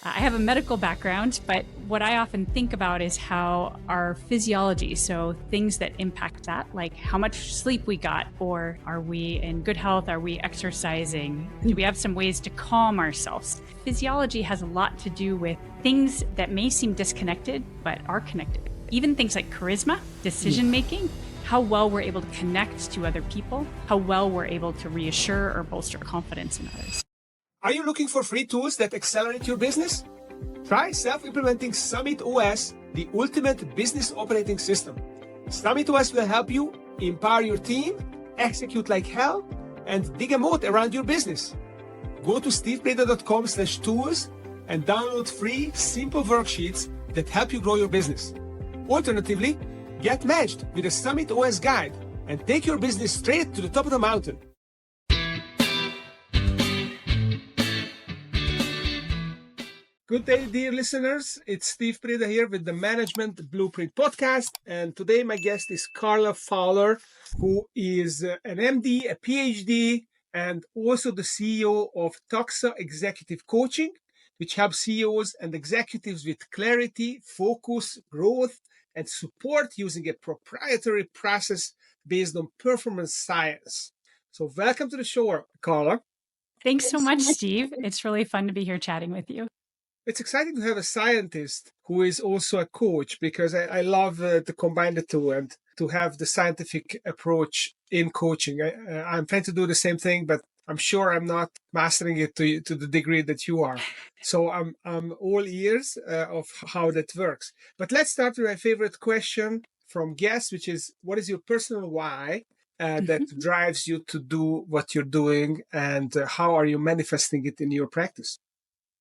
I have a medical background, but what I often think about is how our physiology, so things that impact that, like how much sleep we got, or are we in good health? Are we exercising? Do we have some ways to calm ourselves? Physiology has a lot to do with things that may seem disconnected, but are connected. Even things like charisma, decision making, how well we're able to connect to other people, how well we're able to reassure or bolster confidence in others. Are you looking for free tools that accelerate your business? Try self-implementing Summit OS, the ultimate business operating system. Summit OS will help you empower your team, execute like hell, and dig a moat around your business. Go to stevepreda.com/tools and download free, simple worksheets that help you grow your business. Alternatively, get matched with a Summit OS guide and take your business straight to the top of the mountain. Good day, dear listeners. It's Steve Preda here with the Management Blueprint podcast. And today my guest is Carla Fowler, who is an MD, a PhD, and also the CEO of THAXA Executive Coaching, which helps CEOs and executives with clarity, focus, growth, and support using a proprietary process based on performance science. So welcome to the show, Carla. Thanks so much, Steve. It's really fun to be here chatting with you. It's exciting to have a scientist who is also a coach, because I love to combine the two and to have the scientific approach in coaching. I'm trying to do the same thing, but I'm sure I'm not mastering it to the degree that you are. So I'm all ears of how that works. But let's start with my favorite question from guests, which is, what is your personal why that drives you to do what you're doing, and how are you manifesting it in your practice?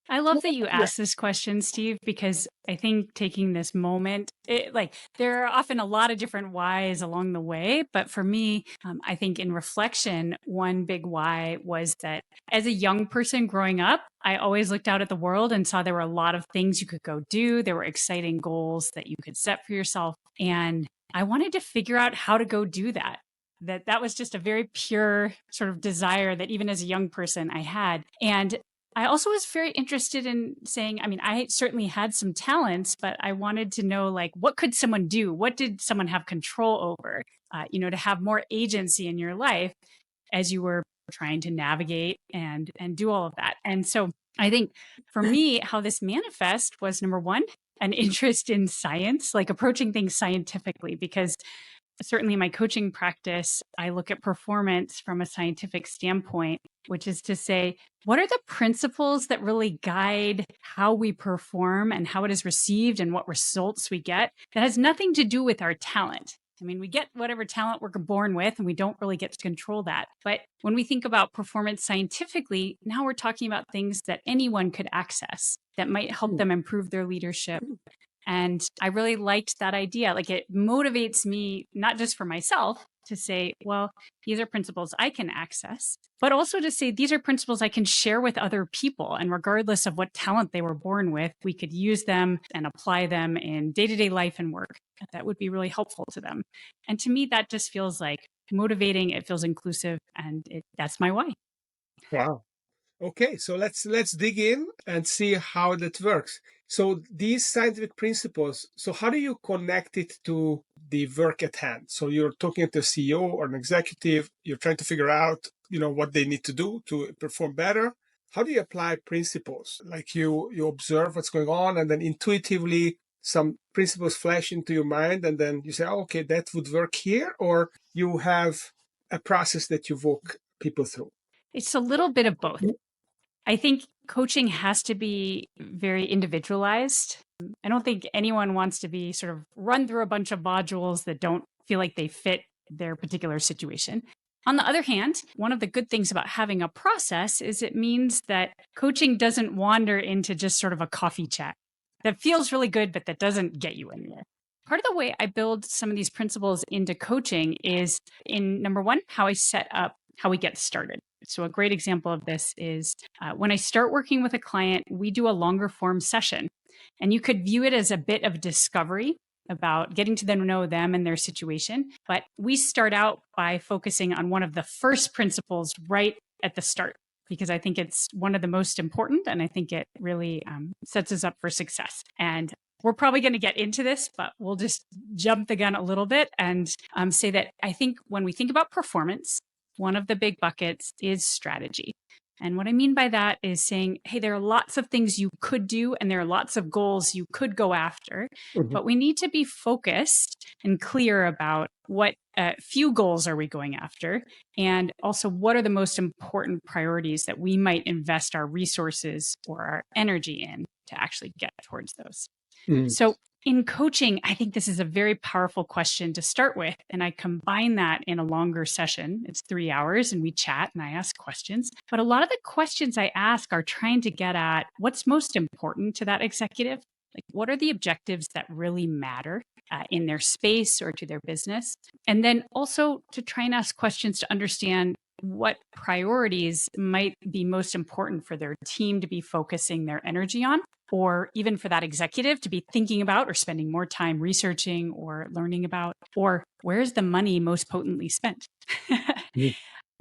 I love that you asked this question, Steve, because I think taking this moment, there are often a lot of different whys along the way. But for me, I think in reflection, one big why was that as a young person growing up, I always looked out at the world and saw there were a lot of things you could go do. There were exciting goals that you could set for yourself. And I wanted to figure out how to go do that. That was just a very pure sort of desire that even as a young person I had. And I also was very interested in saying, I certainly had some talents, but I wanted to know, what could someone do? What did someone have control over? To have more agency in your life as you were trying to navigate and do all of that. And so I think for me, how this manifests was, number one, an interest in science, like approaching things scientifically, because certainly in my coaching practice, I look at performance from a scientific standpoint, which is to say, what are the principles that really guide how we perform and how it is received and what results we get? That has nothing to do with our talent. We get whatever talent we're born with, and we don't really get to control that. But when we think about performance scientifically, now we're talking about things that anyone could access that might help them improve their leadership. And I really liked that idea. It motivates me, not just for myself, to say, well, these are principles I can access, but also to say these are principles I can share with other people. And regardless of what talent they were born with, we could use them and apply them in day-to-day life and work. That would be really helpful to them. And to me, that just feels like motivating. It feels inclusive. And that's my why. Wow. Okay, so let's dig in and see how that works. So these scientific principles, so how do you connect it to the work at hand? So you're talking to a CEO or an executive, you're trying to figure out, what they need to do to perform better. How do you apply principles? You observe what's going on, and then intuitively some principles flash into your mind, and then you say, oh, okay, that would work here, or you have a process that you walk people through? It's a little bit of both. I think coaching has to be very individualized. I don't think anyone wants to be sort of run through a bunch of modules that don't feel like they fit their particular situation. On the other hand, one of the good things about having a process is it means that coaching doesn't wander into just sort of a coffee chat that feels really good, but that doesn't get you anywhere. Part of the way I build some of these principles into coaching is in, number one, how I set up how we get started. So a great example of this is when I start working with a client, we do a longer form session. And you could view it as a bit of discovery about getting to know them and their situation. But we start out by focusing on one of the first principles right at the start. because I think it's one of the most important, and I think it really sets us up for success. And we're probably going to get into this, but we'll just jump the gun a little bit and say that I think when we think about performance, one of the big buckets is strategy. And what I mean by that is saying, hey, there are lots of things you could do and there are lots of goals you could go after, Mhm. but we need to be focused and clear about what few goals are we going after, and also what are the most important priorities that we might invest our resources or our energy in to actually get towards those. Mhm. So in coaching, I think this is a very powerful question to start with. And I combine that in a longer session. It's 3 hours and we chat and I ask questions. But a lot of the questions I ask are trying to get at what's most important to that executive. Like, what are the objectives that really matter in their space or to their business? And then also to try and ask questions to understand what priorities might be most important for their team to be focusing their energy on, or even for that executive to be thinking about or spending more time researching or learning about, or where's the money most potently spent? Mhm.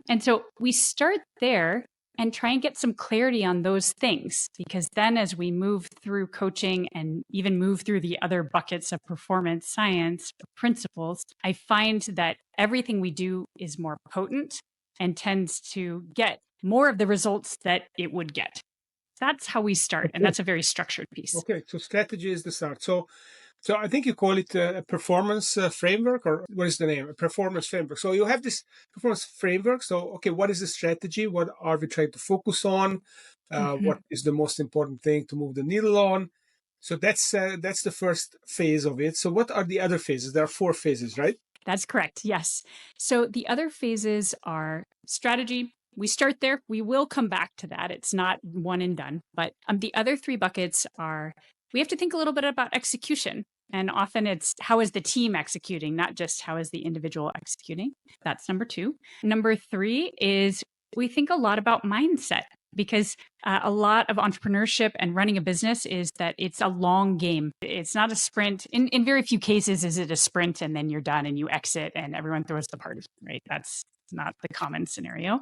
And so we start there and try and get some clarity on those things, because then as we move through coaching and even move through the other buckets of performance science principles, I find that everything we do is more potent and tends to get more of the results that it would get. That's how we start. And Okay. that's a very structured piece. Okay. So strategy is the start. So I think you call it a performance framework, or what is the name? A performance framework. So you have this performance framework. So, okay, what is the strategy? What are we trying to focus on? What Mhm. is the most important thing to move the needle on? So that's the first phase of it. So what are the other phases? There are 4 phases, right? That's correct. Yes. So the other phases are strategy. We start there. We will come back to that. It's not one and done. But the other 3 buckets are we have to think a little bit about execution. And often it's how is the team executing, not just how is the individual executing. That's number 2. Number 3 is we think a lot about mindset, because a lot of entrepreneurship and running a business is that it's a long game. It's not a sprint. In very few cases is it a sprint and then you're done and you exit and everyone throws the party, right? That's not the common scenario.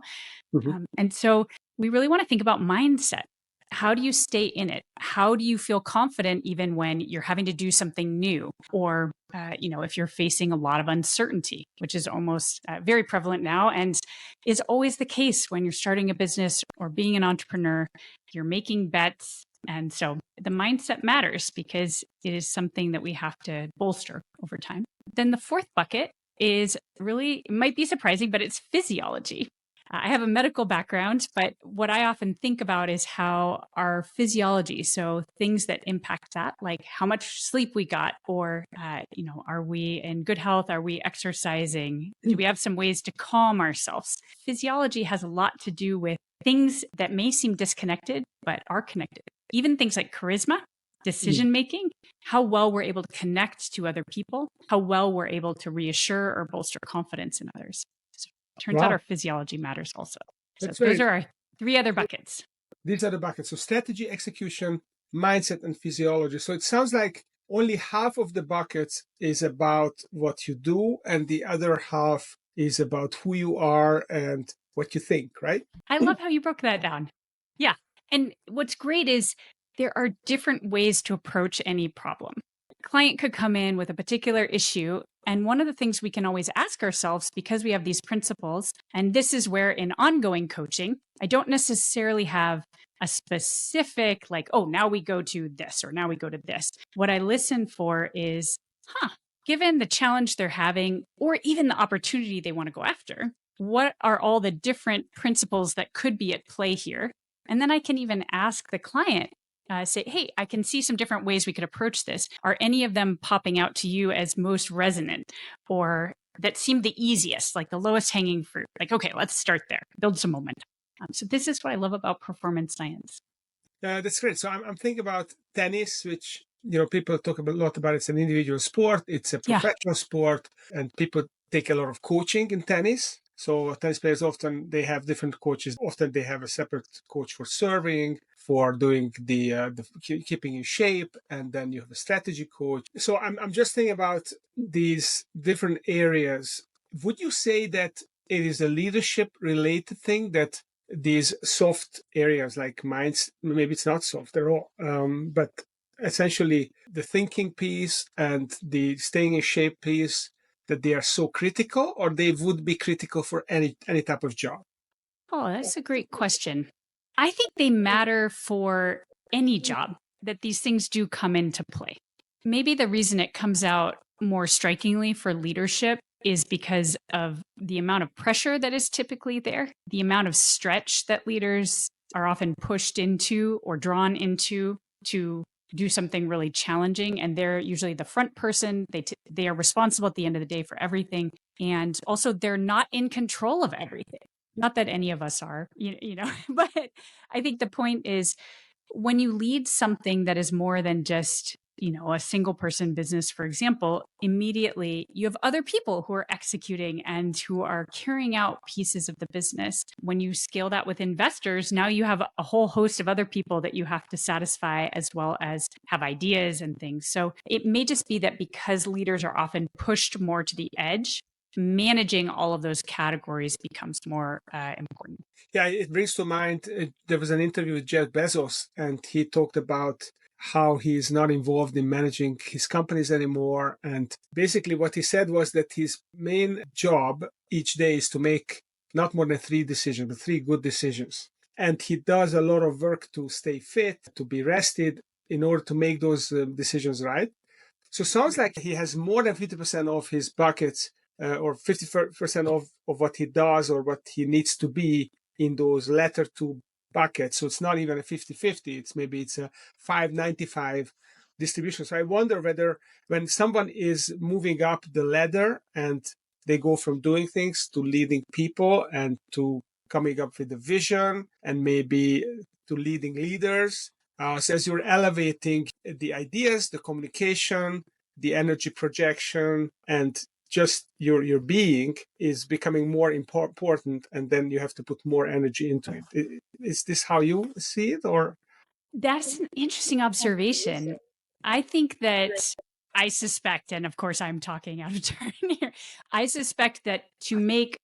Mhm. And so we really want to think about mindset. How do you stay in it? How do you feel confident even when you're having to do something new? Or, if you're facing a lot of uncertainty, which is almost very prevalent now and is always the case when you're starting a business or being an entrepreneur, you're making bets. And so the mindset matters because it is something that we have to bolster over time. Then the 4th bucket is really, it might be surprising, but it's physiology. I have a medical background, but what I often think about is how our physiology, so things that impact that, like how much sleep we got, or, are we in good health? Are we exercising? Do we have some ways to calm ourselves? Physiology has a lot to do with things that may seem disconnected, but are connected. Even things like charisma, decision making, how well we're able to connect to other people, how well we're able to reassure or bolster confidence in others. Turns out Wow, our physiology matters also. So that's those very. are our 3 other buckets. These are the buckets. So strategy, execution, mindset, and physiology. So it sounds like only half of the buckets is about what you do, and the other half is about who you are and what you think, right? I love how you broke that down. Yeah. And what's great is there are different ways to approach any problem. A client could come in with a particular issue. And one of the things we can always ask ourselves, because we have these principles, and this is where in ongoing coaching, I don't necessarily have a specific, like, oh, now we go to this or now we go to this. What I listen for is, given the challenge they're having or even the opportunity they want to go after, what are all the different principles that could be at play here? And then I can even ask the client, say, hey, I can see some different ways we could approach this. Are any of them popping out to you as most resonant or that seem the easiest, like the lowest hanging fruit? Like, okay, let's start there, build some momentum. So this is what I love about performance science. That's great. So I'm thinking about tennis, which people talk a lot about. It's an individual sport. It's a Yeah. professional sport, and people take a lot of coaching in tennis. So tennis players often they have different coaches. Often they have a separate coach for serving, for doing the keeping in shape, and then you have a strategy coach. So I'm just thinking about these different areas. Would you say that it is a leadership related thing, that these soft areas like minds, maybe it's not soft at all, but essentially the thinking piece and the staying in shape piece, that they are so critical, or they would be critical for any type of job? Oh, that's a great question. I think they matter for any job, that these things do come into play. Maybe the reason it comes out more strikingly for leadership is because of the amount of pressure that is typically there, the amount of stretch that leaders are often pushed into or drawn into to do something really challenging. And they're usually the front person. They are responsible at the end of the day for everything. And also, they're not in control of everything. Not that any of us are, but I think the point is, when you lead something that is more than just, a single person business, for example, immediately you have other people who are executing and who are carrying out pieces of the business. When you scale that with investors, now you have a whole host of other people that you have to satisfy, as well as have ideas and things. So it may just be that because leaders are often pushed more to the edge, managing all of those categories becomes more important. Yeah, it brings to mind, there was an interview with Jeff Bezos, and he talked about how he is not involved in managing his companies anymore. And basically, what he said was that his main job each day is to make not more than 3 decisions, but 3 good decisions. And he does a lot of work to stay fit, to be rested in order to make those decisions right. So it sounds like he has more than 50% of his buckets, or 50% of what he does or what he needs to be in those latter 2 buckets. So it's not even a 50-50. It's a 5-95 distribution. So I wonder whether when someone is moving up the ladder and they go from doing things to leading people and to coming up with a vision and maybe to leading leaders. So as you're elevating the ideas, the communication, the energy projection, and just your being is becoming more important, and then you have to put more energy into it. Is this how you see it, or? That's an interesting observation. I think that I suspect, and of course I'm talking out of turn here, I suspect that to make,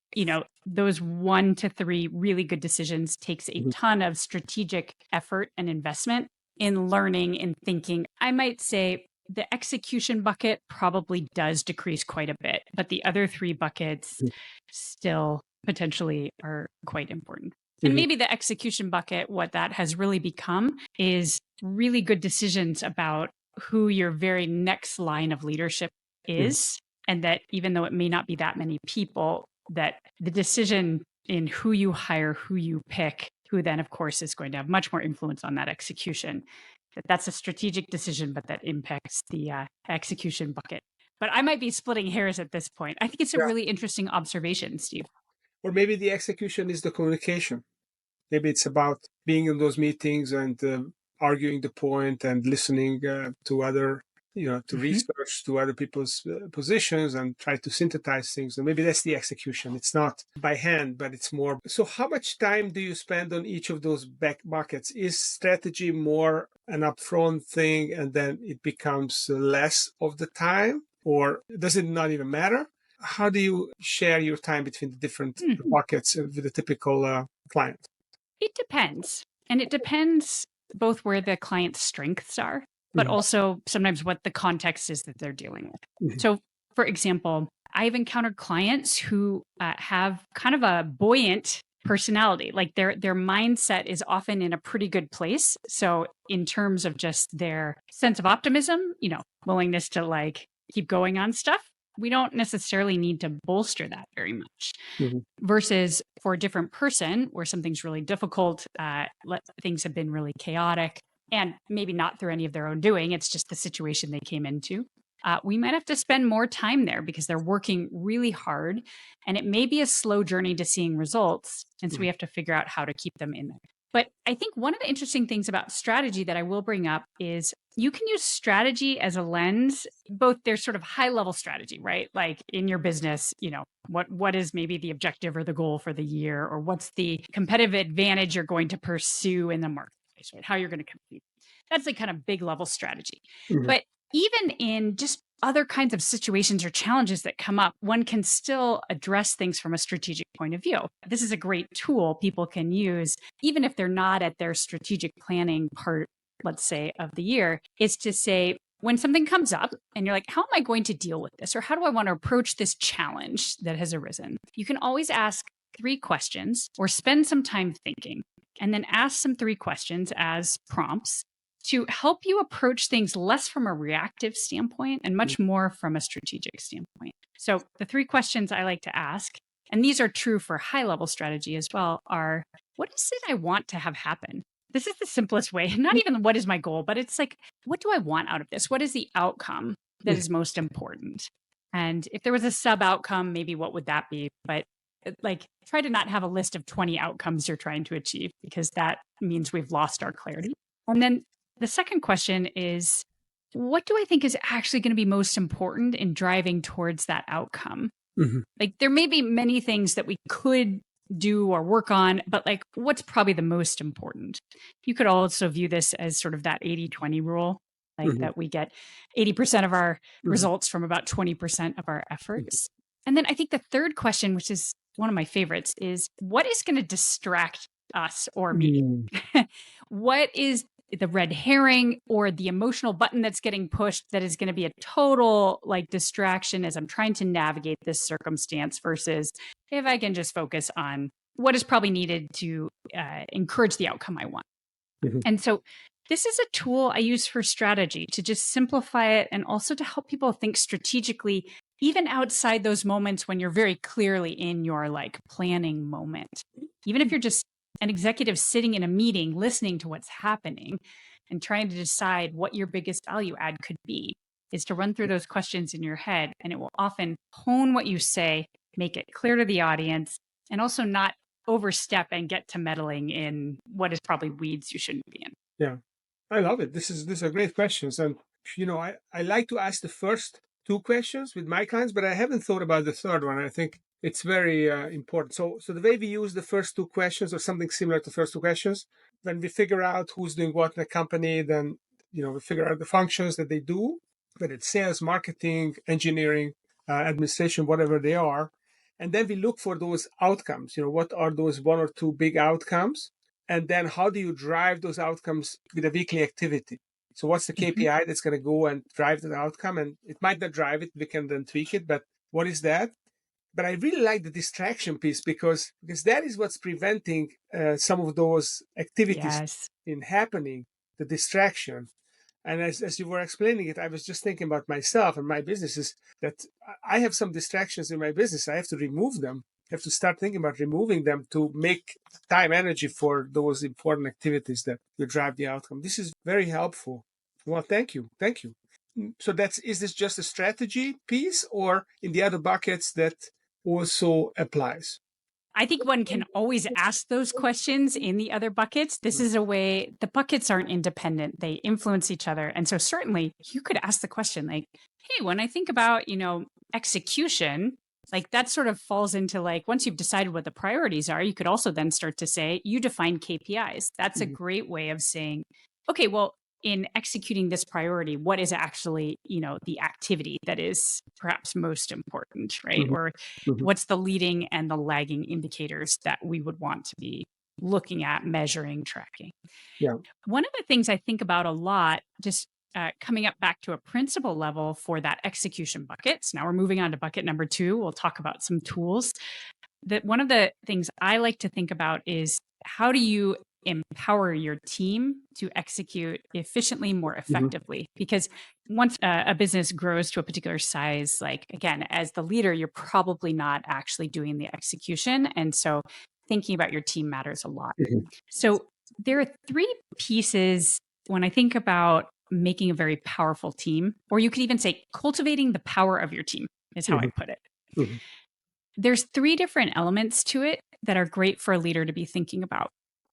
those 1 to 3 really good decisions takes a ton of strategic effort and investment in learning and thinking. I might say the execution bucket probably does decrease quite a bit, but the other 3 buckets still potentially are quite important. And maybe the execution bucket, what that has really become is really good decisions about who your very next line of leadership is. And that even though it may not be that many people, that the decision in who you hire, who you pick, who then, of course, is going to have much more influence on that execution. That's a strategic decision, but that impacts the execution bucket. But I might be splitting hairs at this point. I think it's a Yeah. really interesting observation, Steve. Or maybe the execution is the communication. Maybe it's about being in those meetings and arguing the point and listening to other, to research to other people's positions and try to synthesize things. And maybe that's the execution. It's not by hand, but it's more. So how much time do you spend on each of those back buckets? Is strategy more an upfront thing and then it becomes less of the time? Or does it not even matter? How do you share your time between the different buckets with a typical client? It depends. And it depends both where the client's strengths are, but also sometimes what the context is that they're dealing with. So, for example, I've encountered clients who have kind of a buoyant personality. Like their mindset is often in a pretty good place. So, in terms of just their sense of optimism, willingness to like keep going on stuff, we don't necessarily need to bolster that very much. Versus for a different person where something's really difficult, things have been really chaotic, and maybe not through any of their own doing, it's just the situation they came into. We might have to spend more time there because they're working really hard, and it may be a slow journey to seeing results. And so we have to figure out how to keep them in there. But I think one of the interesting things about strategy that I will bring up is you can use strategy as a lens. Both there's sort of high level strategy, right? Like in your business, what is maybe the objective or the goal for the year, or what's the competitive advantage you're going to pursue in the marketplace, right? How you're going to compete. That's like kind of big level strategy. But even in just other kinds of situations or challenges that come up, one can still address things from a strategic point of view. This is a great tool people can use, even if they're not at their strategic planning part, let's say, of the year, is to say, when something comes up and you're like, how am I going to deal with this? Or how do I want to approach this challenge that has arisen? You can always ask 3 questions or spend some time thinking, and then ask some 3 questions as prompts to help you approach things less from a reactive standpoint and much more from a strategic standpoint. So the 3 questions I like to ask, and these are true for high level strategy as well, are what is it I want to have happen? This is the simplest way, not even what is my goal, but it's like, what do I want out of this? What is the outcome that is most important? And if there was a sub outcome, maybe what would that be? But like, try to not have a list of 20 outcomes you're trying to achieve, because that means we've lost our clarity. And then the second question is, what do I think is actually going to be most important in driving towards that outcome? Like, there may be many things that we could do or work on, but like, what's probably the most important? You could also view this as sort of that 80-20 rule, like that we get 80% of our results from about 20% of our efforts. And then I think the third question, which is one of my favorites, is what is going to distract us or me? What is the red herring or the emotional button that's getting pushed that is going to be a total like distraction as I'm trying to navigate this circumstance, versus if I can just focus on what is probably needed to encourage the outcome I want. And so this is a tool I use for strategy to just simplify it, and also to help people think strategically, even outside those moments when you're very clearly in your like planning moment. Even if you're just an executive sitting in a meeting, listening to what's happening and trying to decide what your biggest value add could be, is to run through those questions in your head. And it will often hone what you say, make it clear to the audience, and also not overstep and get to meddling in what is probably weeds you shouldn't be in. Yeah, I love it. These are great questions. And, I like to ask the first 2 questions with my clients, but I haven't thought about the third one. I think it's very important. So the way we use the first 2 questions, or something similar to the first 2 questions, when we figure out who's doing what in a company, then, we figure out the functions that they do, whether it's sales, marketing, engineering, administration, whatever they are. And then we look for those outcomes. What are those 1 or 2 big outcomes? And then how do you drive those outcomes with a weekly activity? So what's the KPI that's going to go and drive that outcome? And it might not drive it, we can then tweak it, but what is that? But I really like the distraction piece, because that is what's preventing some of those activities in happening, the distraction. And as you were explaining it, I was just thinking about myself and my businesses, that I have some distractions in my business. I have to remove them. I have to start thinking about removing them to make time, energy for those important activities that will drive the outcome. This is very helpful. Well, thank you. Thank you. So is this just a strategy piece, or in the other buckets that also applies? I think one can always ask those questions in the other buckets. This is a way, the buckets aren't independent, they influence each other. And so certainly you could ask the question like, hey, when I think about, execution, like that sort of falls into like, once you've decided what the priorities are, you could also then start to say, you define KPIs. That's a great way of saying, okay, well, in executing this priority, what is actually, the activity that is perhaps most important, right? Or what's the leading and the lagging indicators that we would want to be looking at, measuring, tracking? Yeah. One of the things I think about a lot, just coming up back to a principle level for that execution bucket. So now we're moving on to bucket number 2. We'll talk about some tools. That one of the things I like to think about is, how do you empower your team to execute efficiently, more effectively? Because once a business grows to a particular size, like again, as the leader, you're probably not actually doing the execution. And so thinking about your team matters a lot. So there are 3 pieces when I think about making a very powerful team, or you could even say cultivating the power of your team is how I put it. There's 3 different elements to it that are great for a leader to be thinking about.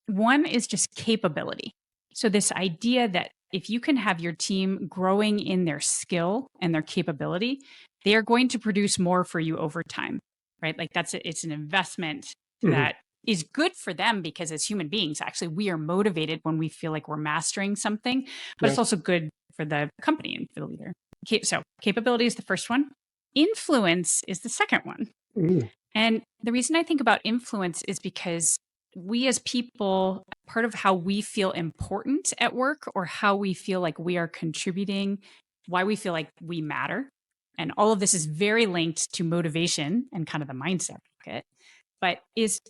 One is just capability. So this idea that if you can have your team growing in their skill and their capability, they are going to produce more for you over time, right? Like it's an investment that is good for them, because as human beings, actually, we are motivated when we feel like we're mastering something, but it's also good for the company and for the leader. Okay, so capability is the first one. Influence is the second one. Mm. And the reason I think about influence is because we as people, part of how we feel important at work or how we feel like we are contributing, why we feel like we matter. And all of this is very linked to motivation and kind of the mindset bucket. But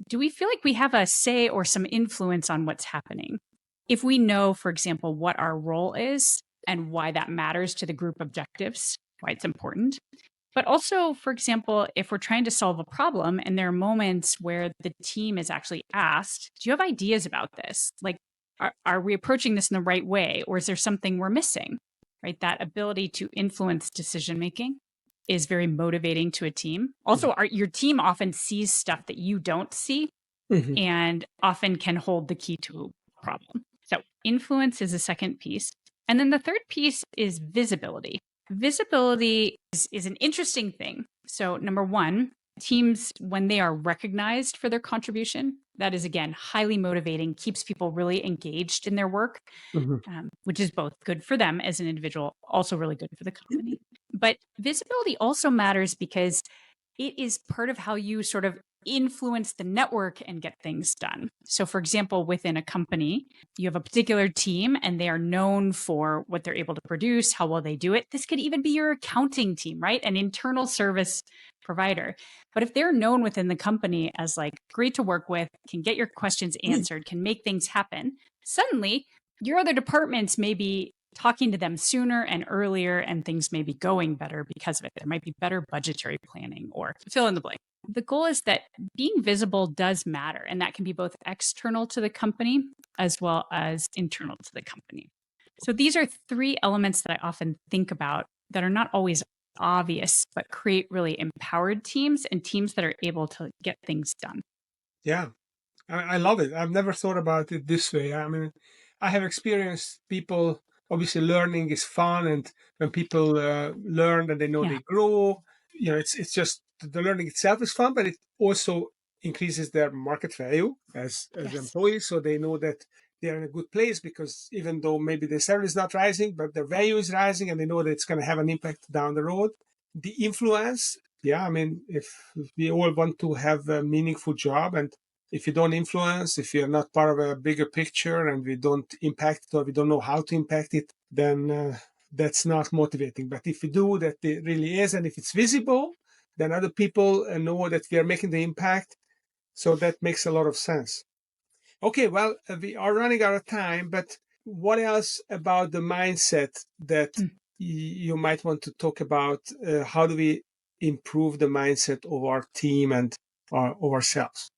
do we feel like we have a say or some influence on what's happening? If we know, for example, what our role is and why that matters to the group objectives, why it's important, but also, for example, if we're trying to solve a problem and there are moments where the team is actually asked, do you have ideas about this? Like, are we approaching this in the right way? Or is there something we're missing? Right? That ability to influence decision making is very motivating to a team. Also, your team often sees stuff that you don't see Mhm. and often can hold the key to a problem. So, influence is the second piece. And then the third piece is visibility. Visibility is an interesting thing. So, number one, teams, when they are recognized for their contribution, that is, again, highly motivating, keeps people really engaged in their work, Mhm. which is both good for them as an individual, also really good for the company. But visibility also matters because it is part of how you sort of influence the network and get things done. So, for example, within a company, you have a particular team and they are known for what they're able to produce, how well they do it. This could even be your accounting team, right? An internal service provider. But if they're known within the company as like great to work with, can get your questions answered, can make things happen, suddenly your other departments may be talking to them sooner and earlier, and things may be going better because of it. There might be better budgetary planning or fill in the blank. The goal is that being visible does matter, and that can be both external to the company as well as internal to the company. So these are three elements that I often think about that are not always obvious, but create really empowered teams and teams that are able to get things done. Yeah, I love it. I've never thought about it this way. I mean, I have experienced people, obviously, learning is fun. And when people learn and they know Yeah. they grow, it's just the learning itself is fun, but it also increases their market value as Yes. employees. So they know that they're in a good place because even though maybe their salary is not rising, but their value is rising and they know that it's going to have an impact down the road. The influence, yeah, I mean, if we all want to have a meaningful job, and if you don't influence, if you're not part of a bigger picture and we don't impact it or we don't know how to impact it, then that's not motivating. But if we do, that it really is, and if it's visible, then other people know that we are making the impact. So that makes a lot of sense. Okay, well, we are running out of time, but what else about the mindset that Mm. you might want to talk about? How do we improve the mindset of our team and of ourselves?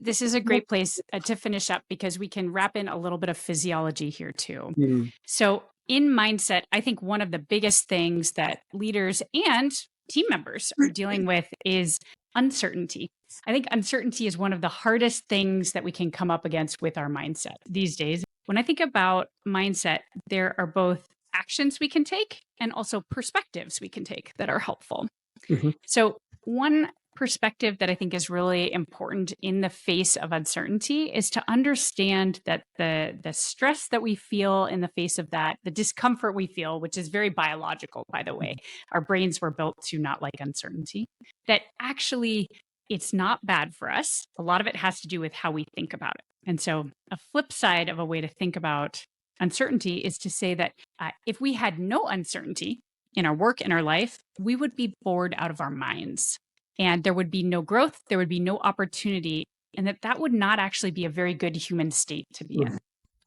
This is a great place to finish up because we can wrap in a little bit of physiology here too. Mm. So, in mindset, I think one of the biggest things that leaders and team members are dealing with is uncertainty. I think uncertainty is one of the hardest things that we can come up against with our mindset these days. When I think about mindset, there are both actions we can take and also perspectives we can take that are helpful. Mhm. So, one perspective that I think is really important in the face of uncertainty is to understand that the stress that we feel in the face of that, the discomfort we feel, which is very biological, by the way, our brains were built to not like uncertainty, that actually it's not bad for us. A lot of it has to do with how we think about it. And so, a flip side of a way to think about uncertainty is to say that if we had no uncertainty, in our work, in our life, we would be bored out of our minds. And there would be no growth, there would be no opportunity, and that would not actually be a very good human state to be in. Mhm.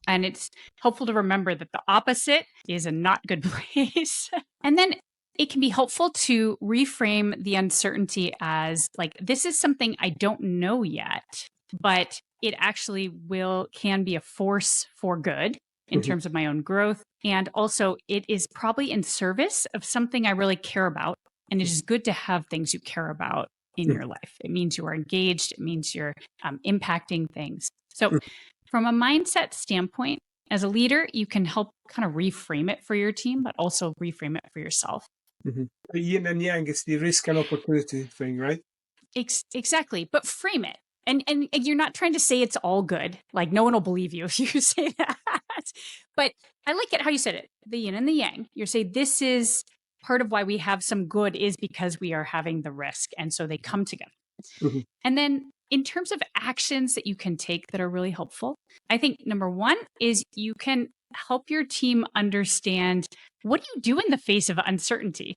And it's helpful to remember that the opposite is a not good place. And then it can be helpful to reframe the uncertainty as like, this is something I don't know yet, but it actually can be a force for good in Mhm. terms of my own growth. And also, it is probably in service of something I really care about. And it is good to have things you care about in Mhm. your life. It means you are engaged, it means you're impacting things. So, Mhm. from a mindset standpoint, as a leader, you can help kind of reframe it for your team, but also reframe it for yourself. Mhm. The yin and yang is the risk and opportunity thing, right? Exactly, but frame it. And you're not trying to say it's all good. Like no one will believe you if you say that. But I like it how you said it, the yin and the yang. You're saying this is part of why we have some good is because we are having the risk. And so they come together. Mhm. And then in terms of actions that you can take that are really helpful, I think number one is you can help your team understand, what do you do in the face of uncertainty?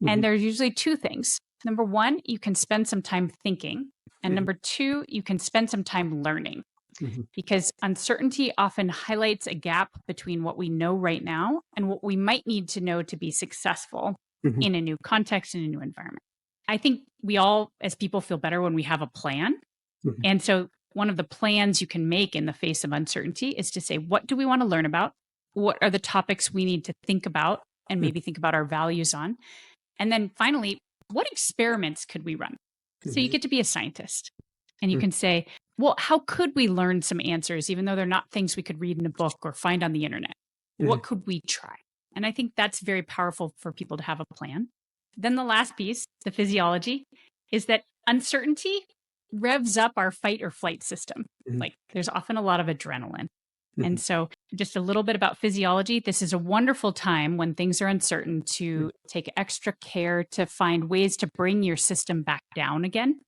And Mhm. there's usually two things. Number one, you can spend some time thinking. And Mhm. number two, you can spend some time learning, Mhm. because uncertainty often highlights a gap between what we know right now and what we might need to know to be successful Mhm. in a new context, in a new environment. I think we all, as people, feel better when we have a plan. Mhm. And so, one of the plans you can make in the face of uncertainty is to say, what do we want to learn about? What are the topics we need to think about and maybe think about our values on? And then finally, what experiments could we run? So you Mhm. get to be a scientist and you can say, well, how could we learn some answers, even though they're not things we could read in a book or find on the internet? Mhm. What could we try? And I think that's very powerful for people to have a plan. Then the last piece, the physiology, is that uncertainty revs up our fight or flight system. Mhm. Like there's often a lot of adrenaline. And Mhm. so, just a little bit about physiology. This is a wonderful time when things are uncertain Mhm. to take extra care to find ways to bring your system back down again.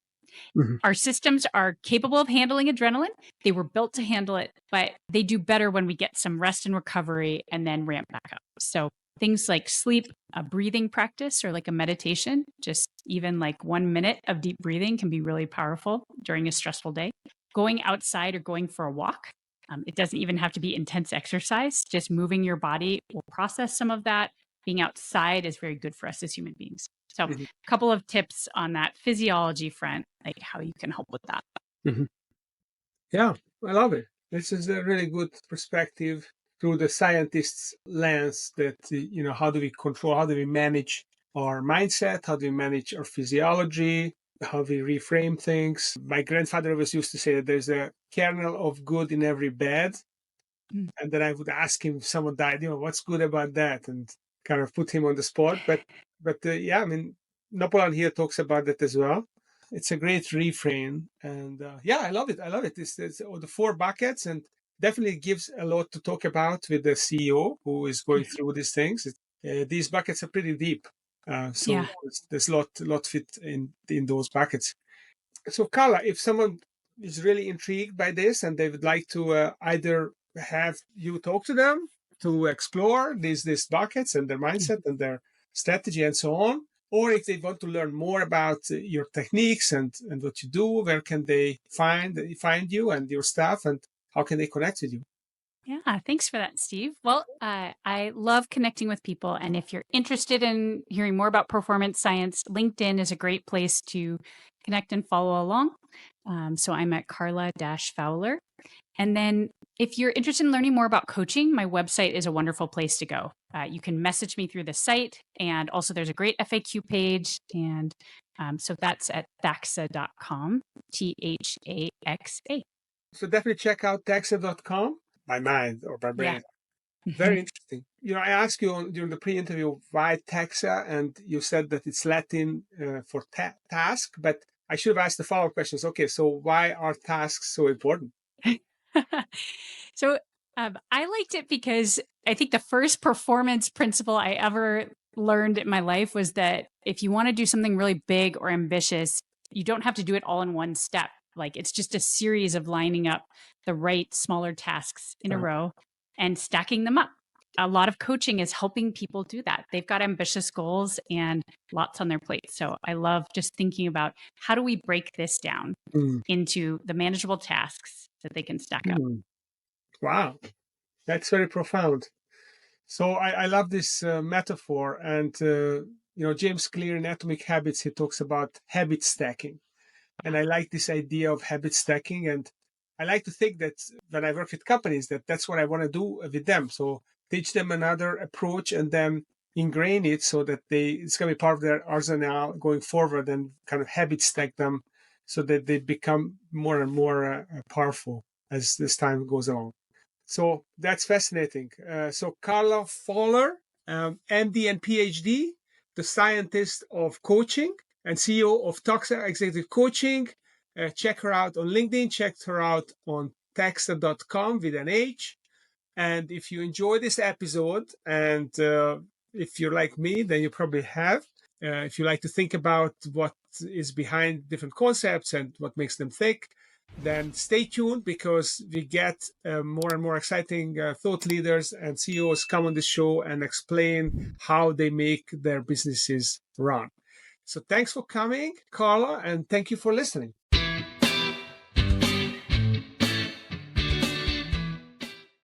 Mhm. Our systems are capable of handling adrenaline. They were built to handle it, but they do better when we get some rest and recovery and then ramp back up. So, things like sleep, a breathing practice, or like a meditation, just even like 1 minute of deep breathing can be really powerful during a stressful day. Going outside or going for a walk. It doesn't even have to be intense exercise. Just moving your body will process some of that. Being outside is very good for us as human beings. So, a Mhm. couple of tips on that physiology front, like how you can help with that. Mhm. Yeah, I love it. This is a really good perspective through the scientist's lens that, how do we control, how do we manage our mindset, how do we manage our physiology, how we reframe things. My grandfather always used to say that there's a kernel of good in every bed. Mm. And then I would ask him if someone died, what's good about that? And kind of put him on the spot. But yeah, I mean, Napoleon here talks about that as well. It's a great refrain, and yeah, I love it. I love it. It's the four buckets, and definitely gives a lot to talk about with the CEO who is going through these things. These buckets are pretty deep, so Yeah. there's a lot fit in those buckets. So, Carla, if someone is really intrigued by this and they would like to either have you talk to them to explore these buckets and their mindset and their strategy and so on, or if they want to learn more about your techniques and what you do, where can they find you and your stuff, and how can they connect with you? Yeah, thanks for that, Steve. Well, I love connecting with people. And if you're interested in hearing more about performance science, LinkedIn is a great place to connect and follow along. So I'm at Carla Fowler. And then if you're interested in learning more about coaching, my website is a wonderful place to go. You can message me through the site. And also, there's a great FAQ page. And so that's at THAXA.com, THAXA. So definitely check out taxa.com. My mind or my Yeah. brain. Very interesting. I asked you during the pre-interview why taxa, and you said that it's Latin for task. But I should have asked the follow-up questions. Okay, so why are tasks so important? So I liked it because I think the first performance principle I ever learned in my life was that if you want to do something really big or ambitious, you don't have to do it all in one step. Like it's just a series of lining up the right smaller tasks in a Uh, row and stacking them up. A lot of coaching is helping people do that. They've got ambitious goals and lots on their plate. So I love just thinking about, how do we break this down mm, into the manageable tasks that they can stack up. mm. Wow, that's very profound. So I love this metaphor, and James Clear in Atomic Habits, he talks about habit stacking. And I like this idea of habit stacking. And I like to think that when I work with companies, that's what I want to do with them. So teach them another approach and then ingrain it so that it's going to be part of their arsenal going forward, and kind of habit stack them so that they become more and more powerful as this time goes along. So that's fascinating. So Carla Fowler, MD and PhD, the scientist of coaching and CEO of THAXA Executive Coaching. Check her out on LinkedIn. Check her out on taxa.com with an H. And if you enjoy this episode and If you're like me, then you probably have. If you like to think about what is behind different concepts and what makes them thick, then stay tuned, because we get more and more exciting thought leaders and CEOs come on the show and explain how they make their businesses run. So thanks for coming, Carla, and thank you for listening.